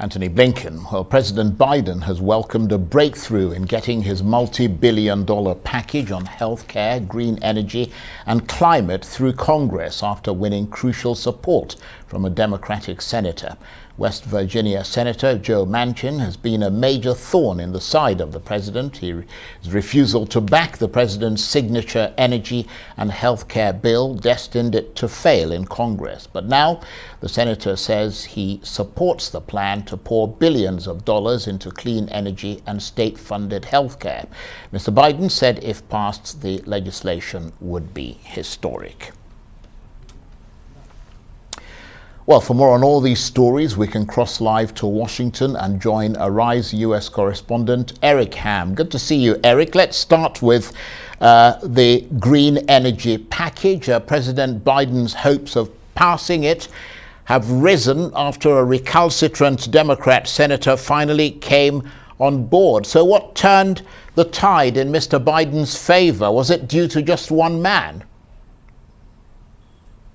Antony Blinken. Well, President Biden has welcomed a breakthrough in getting his multi-billion-dollar package on healthcare, green energy and climate through Congress after winning crucial support from a Democratic senator. West Virginia Senator Joe Manchin has been a major thorn in the side of the president. His refusal to back the president's signature energy and healthcare bill destined it to fail in Congress. But now the senator says he supports the plan to pour billions of dollars into clean energy and state-funded healthcare. Mr. Biden said if passed, the legislation would be historic. Well, for more on all these stories, we can cross live to Washington and join Arise US correspondent Eric Ham. Good to see you, Eric. Let's start with the green energy package. President Biden's hopes of passing it have risen after a recalcitrant Democrat senator finally came on board. So what turned the tide in Mr. Biden's favor? Was it due to just one man?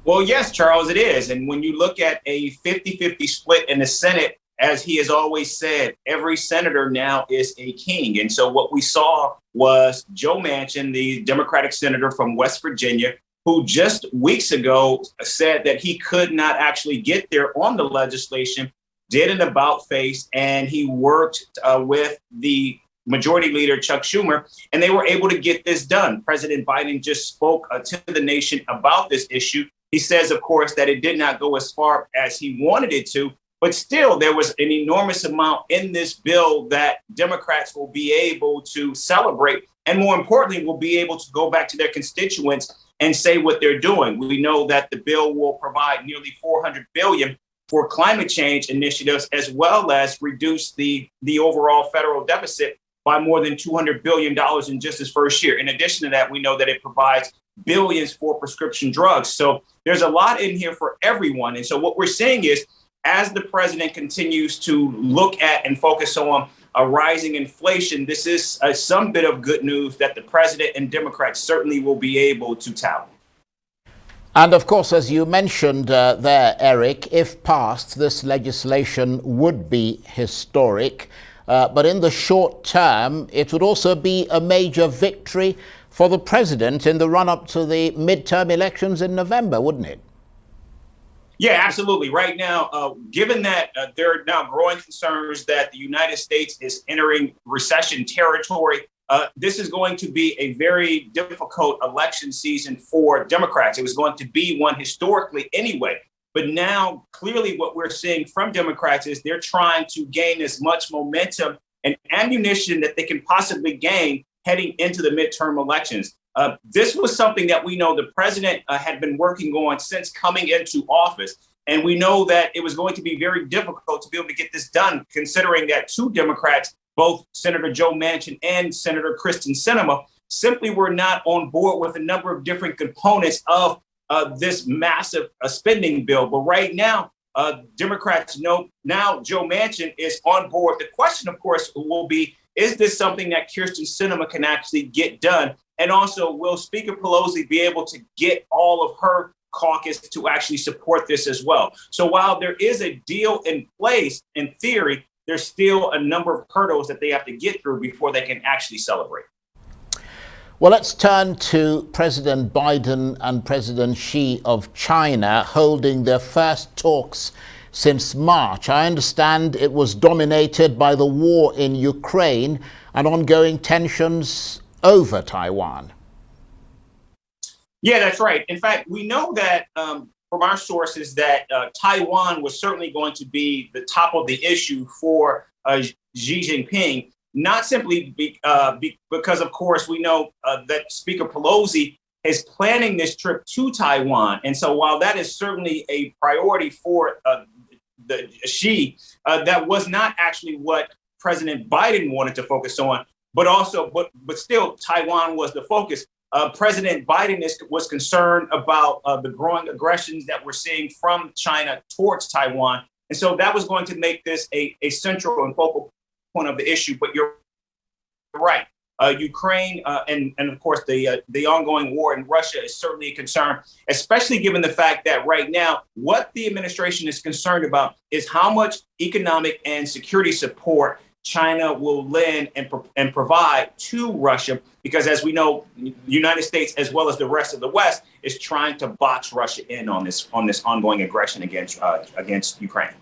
Well, yes, Charles, it is. And when you look at a 50-50 split in the Senate, as he has always said, every senator now is a king. And so what we saw was Joe Manchin, the Democratic senator from West Virginia, who just weeks ago said that he could not actually get there on the legislation, did an about face, and he worked with the Majority Leader Chuck Schumer, and they were able to get this done. President Biden just spoke to the nation about this issue. He says, of course, that it did not go as far as he wanted it to, but still there was an enormous amount in this bill that Democrats will be able to celebrate, and more importantly, will be able to go back to their constituents and say what they're doing. We know that the bill will provide nearly $400 billion for climate change initiatives, as well as reduce the overall federal deficit by more than $200 billion in just his first year. In addition to that, we know that it provides billions for prescription drugs. So there's a lot in here for everyone. And so what we're seeing is, as the president continues to look at and focus on a rising inflation, this is some bit of good news that the president and Democrats certainly will be able to tout. And of course, as you mentioned there, Eric, if passed, this legislation would be historic. But in the short term, it would also be a major victory for the president in the run-up to the midterm elections in November, wouldn't it? Yeah, absolutely. Right now, given that there are now growing concerns that the United States is entering recession territory, this is going to be a very difficult election season for Democrats. It was going to be one historically anyway. But now, clearly, what we're seeing from Democrats is they're trying to gain as much momentum and ammunition that they can possibly gain heading into the midterm elections. This was something that we know the president had been working on since coming into office. And we know that it was going to be very difficult to be able to get this done, considering that two Democrats, both Senator Joe Manchin and Senator Kristen Sinema, simply were not on board with a number of different components of this massive spending bill. But right now, Democrats know now Joe Manchin is on board. The question, of course, will be, is this something that Kyrsten Sinema can actually get done? And also, will Speaker Pelosi be able to get all of her caucus to actually support this as well? So while there is a deal in place, in theory, there's still a number of hurdles that they have to get through before they can actually celebrate. Well, let's turn to President Biden and President Xi of China holding their first talks since March. I understand it was dominated by the war in Ukraine and ongoing tensions over Taiwan. Yeah, that's right. In fact, we know that from our sources that Taiwan was certainly going to be the top of the issue for Xi Jinping. Not simply because, of course, we know that Speaker Pelosi is planning this trip to Taiwan. And so while that is certainly a priority for the Xi, that was not actually what President Biden wanted to focus on, but still Taiwan was the focus. President Biden was concerned about the growing aggressions that we're seeing from China towards Taiwan. And so that was going to make this a central and focal point of the issue. But you're right. Ukraine and of course the ongoing war in Russia is certainly a concern, especially given the fact that right now what the administration is concerned about is how much economic and security support China will lend and provide to Russia, because as we know, the United States, as well as the rest of the West, is trying to box Russia in on this ongoing aggression against Ukraine.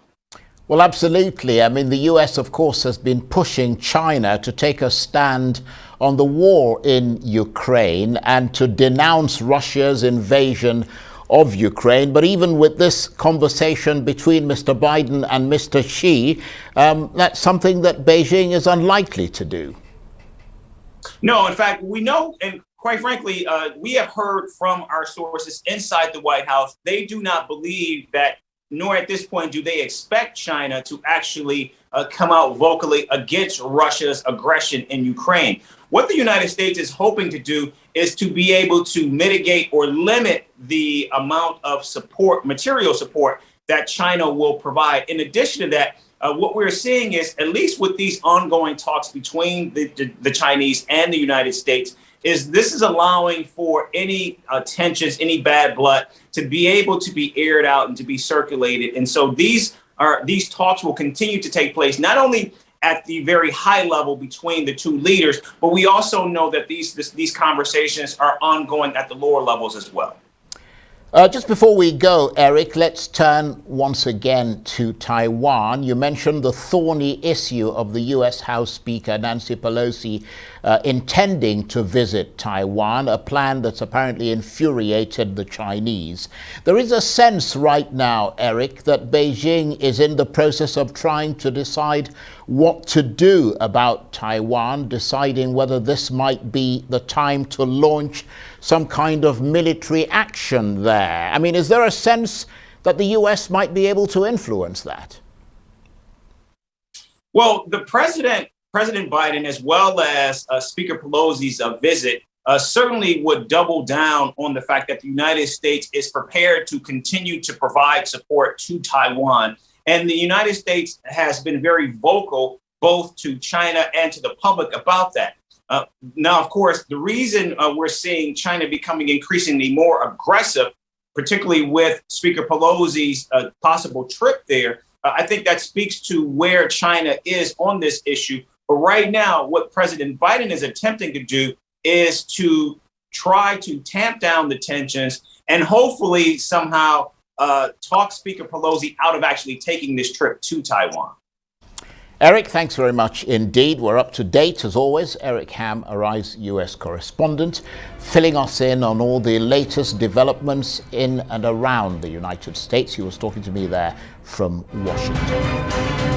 Well, absolutely. I mean, the US, of course, has been pushing China to take a stand on the war in Ukraine and to denounce Russia's invasion of Ukraine. But even with this conversation between Mr. Biden and Mr. Xi, that's something that Beijing is unlikely to do. No, in fact, we know, and quite frankly, we have heard from our sources inside the White House, they do not believe that, nor at this point do they expect China to actually come out vocally against Russia's aggression in Ukraine. What the United States is hoping to do is to be able to mitigate or limit the amount of support, material support, that China will provide. In addition to that, what we're seeing is, at least with these ongoing talks between the Chinese and the United States, is this is allowing for any tensions, any bad blood to be able to be aired out and to be circulated. And so these talks will continue to take place, not only at the very high level between the two leaders, but we also know that these conversations are ongoing at the lower levels as well. Just before we go, Eric, let's turn once again to Taiwan. You mentioned the thorny issue of the U.S. House Speaker Nancy Pelosi intending to visit Taiwan, a plan that's apparently infuriated the Chinese. There is a sense right now, Eric, that Beijing is in the process of trying to decide what to do about Taiwan, deciding whether this might be the time to launch some kind of military action there. I mean, is there a sense that the U.S. might be able to influence that? Well, President Biden, as well as Speaker Pelosi's visit, certainly would double down on the fact that the United States is prepared to continue to provide support to Taiwan. And the United States has been very vocal, both to China and to the public, about that. Now, of course, the reason we're seeing China becoming increasingly more aggressive, particularly with Speaker Pelosi's possible trip there, I think that speaks to where China is on this issue. But right now, what President Biden is attempting to do is to try to tamp down the tensions and hopefully somehow talk Speaker Pelosi out of actually taking this trip to Taiwan. Eric, thanks very much indeed. We're up to date as always. Eric Ham, Arise US correspondent, filling us in on all the latest developments in and around the United States. He was talking to me there from Washington.